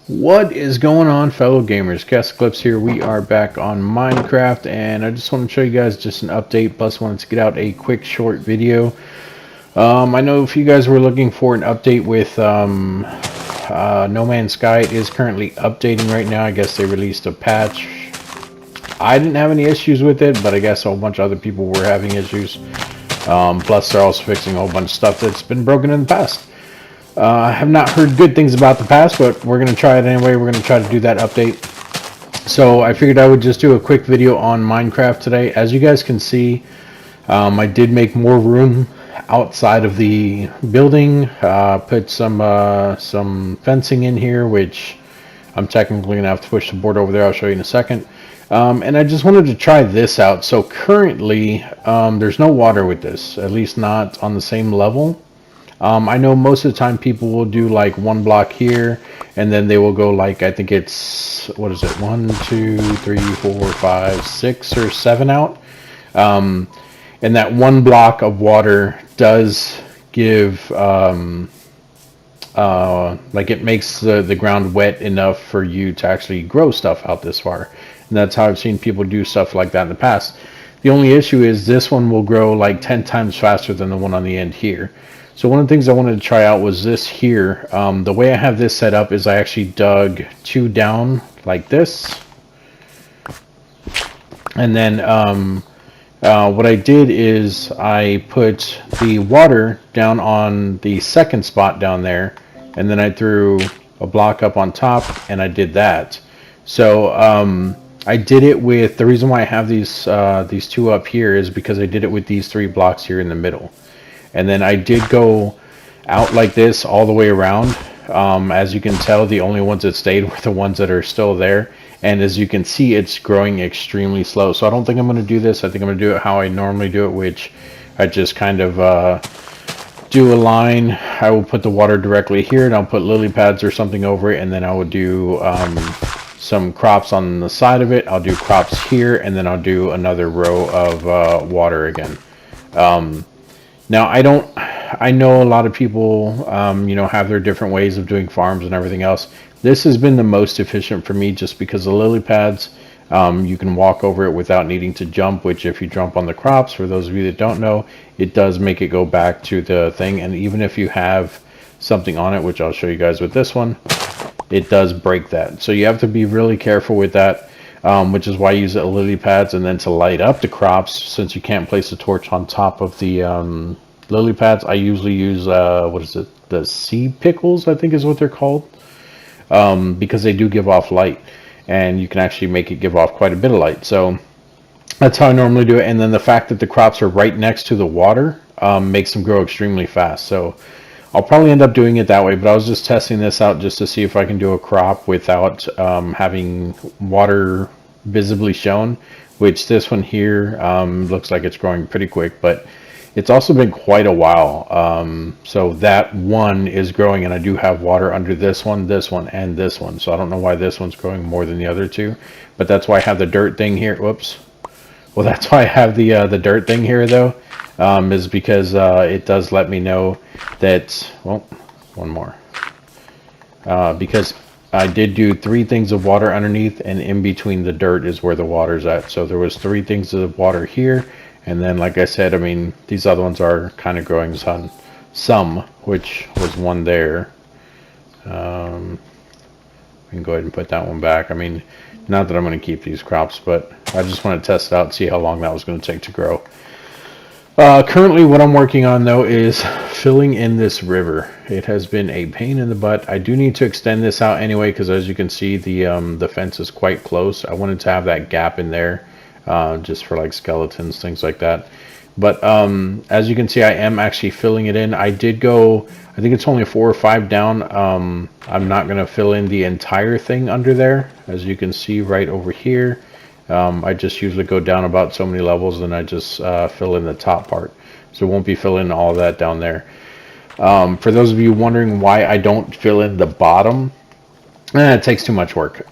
What is going on, fellow gamers? ChaosEclipse here. We are back on Minecraft, and I just want to show you guys just an update, plus wanted to get out a quick short video. I know if you guys were looking for an update with No Man's Sky, it is currently updating right now. I guess they released a patch. I didn't have any issues with it, but I guess a whole bunch of other people were having issues. Plus, they're also fixing a whole bunch of stuff that's been broken in the past. I have not heard good things about the past, but we're going to try it anyway. We're going to try to do that update. So I figured I would just do a quick video on Minecraft today. As you guys can see, I did make more room outside of the building. Put some fencing in here, which I'm technically going to have to push the board over there. I'll show you in a second. And I just wanted to try this out. So currently, there's no water with this, at least not on the same level. I know most of the time people will do like one block here, and then they will go like, I think it's, what is it, 1, 2, 3, 4, 5, 6 or 7 out. And that one block of water does give, like it makes the ground wet enough for you to actually grow stuff out this far. And that's how I've seen people do stuff like that in the past. The only issue is this one will grow like 10 times faster than the one on the end here. So one of the things I wanted to try out was this here. The way I have this set up is I actually dug 2 down like this. And then what I did is I put the water down on the second spot down there. And then I threw a block up on top and I did that. So I did it with, the reason why I have these 2 up here is because I did it with these 3 blocks here in the middle. And then I did go out like this all the way around. As you can tell, the only ones that stayed were the ones that are still there. And as you can see, it's growing extremely slow. So I don't think I'm going to do this. I think I'm going to do it how I normally do it, which I just kind of do a line. I will put the water directly here, and I'll put lily pads or something over it. And then I will do some crops on the side of it. I'll do crops here, and then I'll do another row of water again. Now, I know a lot of people, you know, have their different ways of doing farms and everything else. This has been the most efficient for me just because the lily pads, you can walk over it without needing to jump, which if you jump on the crops, for those of you that don't know, it does make it go back to the thing. And even if you have something on it, which I'll show you guys with this one, it does break that. So you have to be really careful with that. Which is why I use the lily pads. And then to light up the crops, since you can't place a torch on top of the lily pads, I usually use what is it, the sea pickles, I think is what they're called, because they do give off light, and you can actually make it give off quite a bit of light. So that's how I normally do it. And then the fact that the crops are right next to the water makes them grow extremely fast. So I'll probably end up doing it that way, but I was just testing this out just to see if I can do a crop without having water visibly shown, which this one here looks like it's growing pretty quick, but it's also been quite a while. So that one is growing, and I do have water under this one, and this one. So I don't know why this one's growing more than the other 2, but that's why I have the dirt thing here. Whoops. Well, that's why I have the dirt thing here, though. Is because it does let me know that, well, one more. Because I did do 3 things of water underneath, and in between the dirt is where the water's at. So there was 3 things of water here, and then, like I said, I mean, these other ones are kind of growing some, which was one there. We can go ahead and put that one back. I mean, not that I'm going to keep these crops, but I just want to test it out and see how long that was going to take to grow. Currently what I'm working on though is filling in this river. It has been a pain in the butt. I do need to extend this out anyway, because as you can see, the fence is quite close. I wanted to have that gap in there just for like skeletons, things like that. But as you can see, I am actually filling it in. I did go, I think it's only 4 or 5 down. I'm not going to fill in the entire thing under there, as you can see right over here. I just usually go down about so many levels, and I just fill in the top part. So it won't be filling all that down there. For those of you wondering why I don't fill in the bottom, it takes too much work.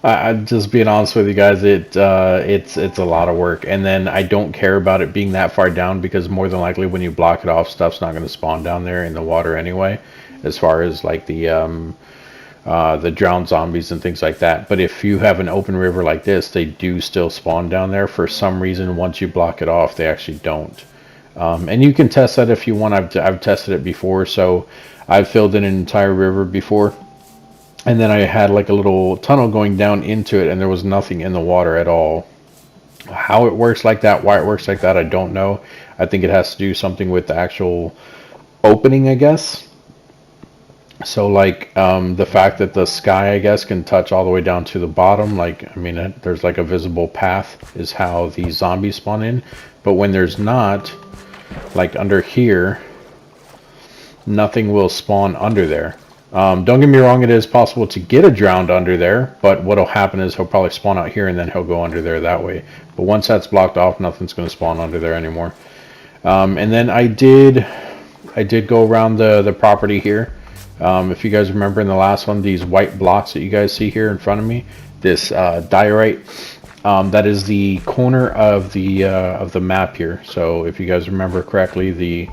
I'm just being honest with you guys, it's a lot of work. And then I don't care about it being that far down, because more than likely when you block it off, stuff's not going to spawn down there in the water anyway, as far as like the the drowned zombies and things like that. But if you have an open river like this, they do still spawn down there. For some reason, once you block it off, they actually don't. And you can test that if you want. I've tested it before, so I've filled in an entire river before. And then I had like a little tunnel going down into it, and there was nothing in the water at all. How it works like that, why it works like that, I don't know. I think it has to do something with the actual opening, I guess. So like the fact that the sky, I guess, can touch all the way down to the bottom, like, I mean, there's like a visible path is how the zombies spawn in. But when there's not, like under here, nothing will spawn under there. Don't get me wrong, it is possible to get a drowned under there, but what'll happen is he'll probably spawn out here and then he'll go under there that way. But once that's blocked off, nothing's going to spawn under there anymore. And then I did go around the property here. If you guys remember in the last one, these white blocks that you guys see here in front of me, this diorite, that is the corner of the map here. So if you guys remember correctly, the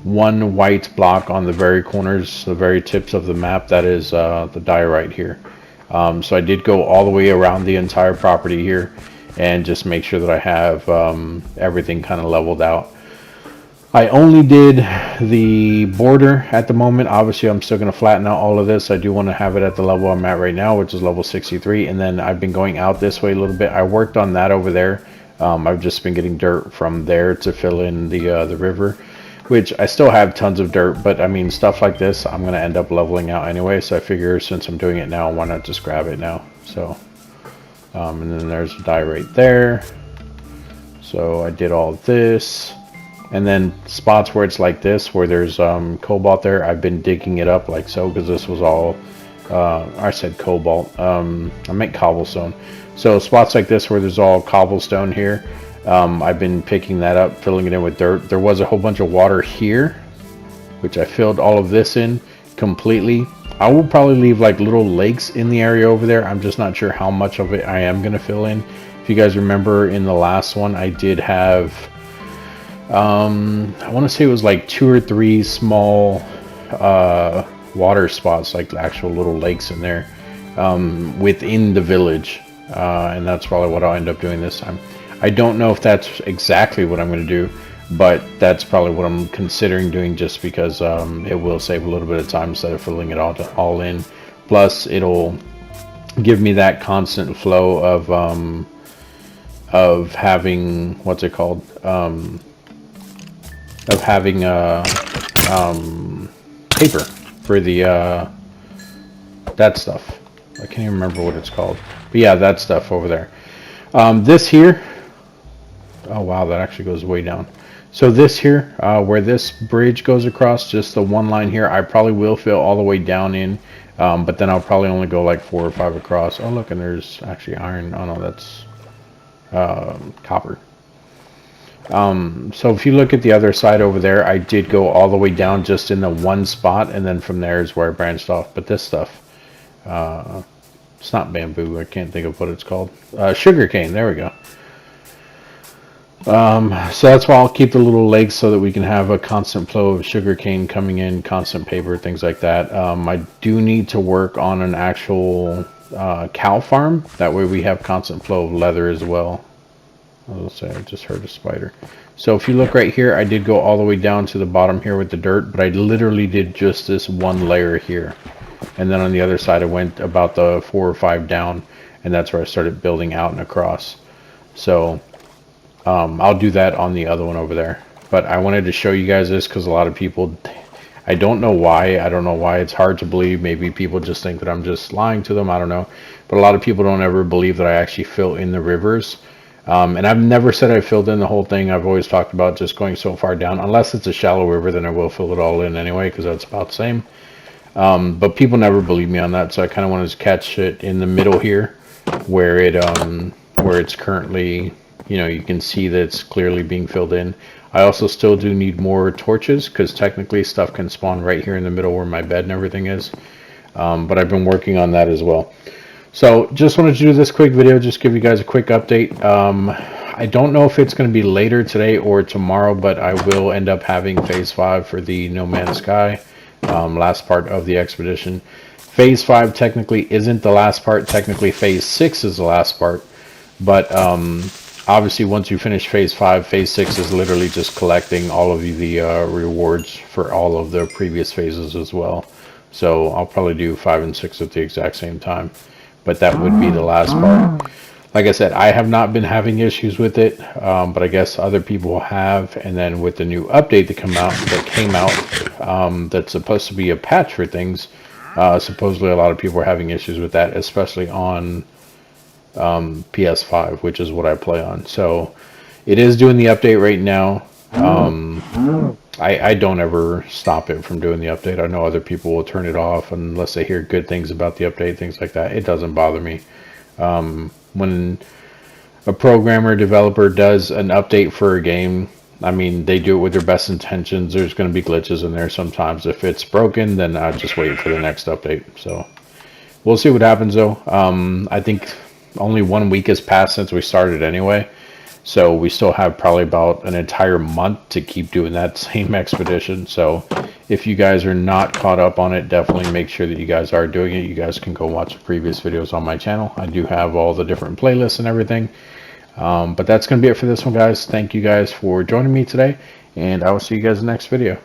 one white block on the very corners, the very tips of the map, that is the diorite here. So I did go all the way around the entire property here and just make sure that I have everything kind of leveled out. I only did the border at the moment. Obviously, I'm still going to flatten out all of this. I do want to have it at the level I'm at right now, which is level 63. And then I've been going out this way a little bit. I worked on that over there. I've just been getting dirt from there to fill in the river, which I still have tons of dirt. But I mean, stuff like this, I'm going to end up leveling out anyway. So I figure since I'm doing it now, why not just grab it now? So, and then there's a die right there. So I did all this. And then spots where it's like this, where there's cobalt there, I've been digging it up like so, because this was all, I said cobalt, I meant cobblestone. So spots like this where there's all cobblestone here, I've been picking that up, filling it in with dirt. There was a whole bunch of water here, which I filled all of this in completely. I will probably leave like little lakes in the area over there. I'm just not sure how much of it I am going to fill in. If you guys remember in the last one, I did have... I want to say it was like 2 or 3 small water spots, like actual little lakes in there within the village, and that's probably what I'll end up doing this time. I don't know if that's exactly what I'm going to do, but that's probably what I'm considering doing, just because it will save a little bit of time instead of filling it all in. Plus it'll give me that constant flow of having, what's it called, of having paper for the that stuff. I can't even remember what it's called, but yeah, that stuff over there. This here, oh wow, that actually goes way down. So this here, where this bridge goes across, just the one line here, I probably will fill all the way down in, but then I'll probably only go like 4 or 5 across. Oh look, and there's actually iron. Oh no, that's copper. So if you look at the other side over there, I did go all the way down just in the one spot, and then from there is where I branched off. But this stuff, it's not bamboo, I can't think of what it's called. Sugar cane, there we go. So that's why I'll keep the little lakes, so that we can have a constant flow of sugar cane coming in, constant paper, things like that. I do need to work on an actual cow farm. That way we have constant flow of leather as well. I'll say I just heard a spider. So if you look right here, I did go all the way down to the bottom here with the dirt, but I literally did just this one layer here. And then on the other side, I went about the 4 or 5 down, and that's where I started building out and across. So I'll do that on the other one over there. But I wanted to show you guys this because a lot of people, I don't know why. I don't know why it's hard to believe. Maybe people just think that I'm just lying to them. I don't know. But a lot of people don't ever believe that I actually fill in the rivers. And I've never said I filled in the whole thing. I've always talked about just going so far down. Unless it's a shallow river, then I will fill it all in anyway, because that's about the same. But people never believe me on that, so I kind of wanted to catch it in the middle here, where it's currently, you know, you can see that it's clearly being filled in. I also still do need more torches, because technically stuff can spawn right here in the middle where my bed and everything is. But I've been working on that as well. So just wanted to do this quick video, just give you guys a quick update. I don't know if it's going to be later today or tomorrow, but I will end up having phase 5 for the No Man's Sky, last part of the expedition. Phase 5 technically isn't the last part. Technically, Phase 6 is the last part. But obviously, once you finish Phase 5, Phase 6 is literally just collecting all of the rewards for all of the previous phases as well. So I'll probably do 5 and 6 at the exact same time. But that would be the last part. Like I said, I have not been having issues with it, but I guess other people have. And then with the new update that came out, that's supposed to be a patch for things, supposedly a lot of people are having issues with that, especially on PS5, which is what I play on. So it is doing the update right now. I don't ever stop it from doing the update. I know other people will turn it off unless they hear good things about the update, things like that. It doesn't bother me. When a programmer developer does an update for a game, I mean, they do it with their best intentions. There's going to be glitches in there sometimes. If it's broken, then I just wait for the next update. So we'll see what happens though. I think only 1 week has passed since we started anyway. So we still have probably about an entire month to keep doing that same expedition. So if you guys are not caught up on it, definitely make sure that you guys are doing it. You guys can go watch the previous videos on my channel. I do have all the different playlists and everything. But that's going to be it for this one, guys. Thank you guys for joining me today, and I will see you guys in the next video.